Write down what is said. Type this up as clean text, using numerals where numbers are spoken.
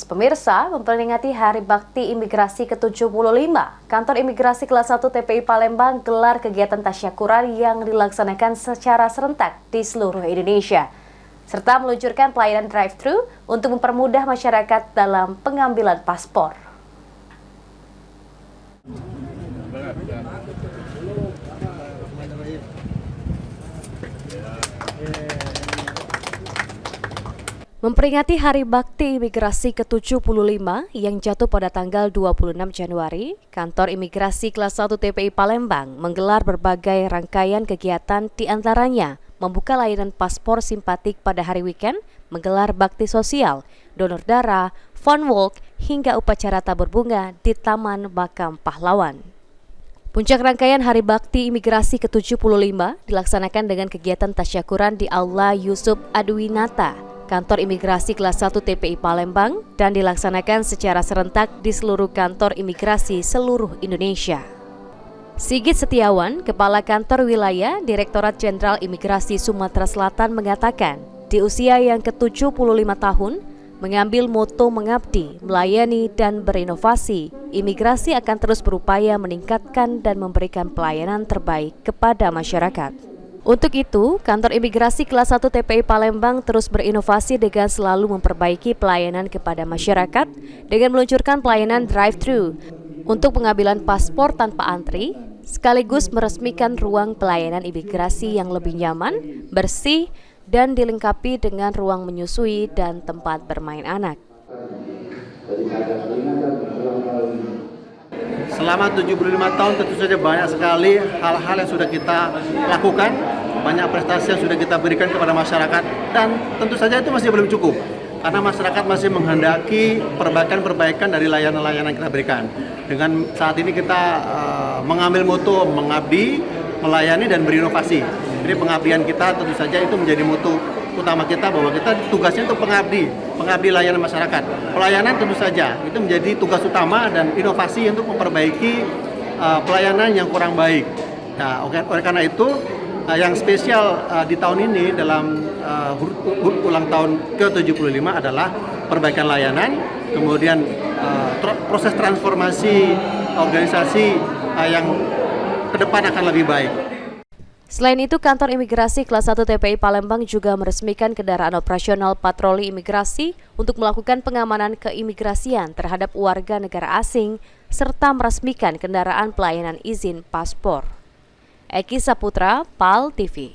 Pemirsa, memperingati Hari Bakti Imigrasi ke-75, Kantor Imigrasi Kelas 1 TPI Palembang gelar kegiatan tasyakuran yang dilaksanakan secara serentak di seluruh Indonesia, serta meluncurkan pelayanan drive-thru untuk mempermudah masyarakat dalam pengambilan paspor. Memperingati Hari Bakti Imigrasi ke-75 yang jatuh pada tanggal 26 Januari, Kantor Imigrasi Kelas 1 TPI Palembang menggelar berbagai rangkaian kegiatan, di antaranya membuka layanan paspor simpatik pada hari weekend, menggelar bakti sosial, donor darah, fun walk, hingga upacara tabur bunga di Taman Makam Pahlawan. Puncak rangkaian Hari Bakti Imigrasi ke-75 dilaksanakan dengan kegiatan tasyakuran di Aula Yusuf Adwinata, Kantor Imigrasi Kelas 1 TPI Palembang, dan dilaksanakan secara serentak di seluruh kantor imigrasi seluruh Indonesia. Sigit Setiawan, Kepala Kantor Wilayah Direktorat Jenderal Imigrasi Sumatera Selatan mengatakan, di usia yang ke-75 tahun, mengambil moto mengabdi, melayani, dan berinovasi, imigrasi akan terus berupaya meningkatkan dan memberikan pelayanan terbaik kepada masyarakat. Untuk itu, Kantor Imigrasi Kelas 1 TPI Palembang terus berinovasi dengan selalu memperbaiki pelayanan kepada masyarakat dengan meluncurkan pelayanan drive-thru untuk pengambilan paspor tanpa antri, sekaligus meresmikan ruang pelayanan imigrasi yang lebih nyaman, bersih, dan dilengkapi dengan ruang menyusui dan tempat bermain anak. Selama 75 tahun tentu saja banyak sekali hal-hal yang sudah kita lakukan, banyak prestasi yang sudah kita berikan kepada masyarakat, dan tentu saja itu masih belum cukup karena masyarakat masih menghendaki perbaikan-perbaikan dari layanan-layanan yang kita berikan. Dengan saat ini kita mengambil moto mengabdi, melayani, dan berinovasi. Jadi pengabdian kita tentu saja itu menjadi moto utama kita, bahwa kita tugasnya untuk pengabdi layanan masyarakat. Pelayanan tentu saja itu menjadi tugas utama, dan inovasi untuk memperbaiki pelayanan yang kurang baik. Nah, oleh karena itu yang spesial di tahun ini dalam ulang tahun ke-75 adalah perbaikan layanan, kemudian proses transformasi organisasi yang ke depan akan lebih baik. Selain itu, Kantor Imigrasi Kelas 1 TPI Palembang juga meresmikan kendaraan operasional patroli imigrasi untuk melakukan pengamanan keimigrasian terhadap warga negara asing, serta meresmikan kendaraan pelayanan izin paspor. Eki Saputra, PAL TV.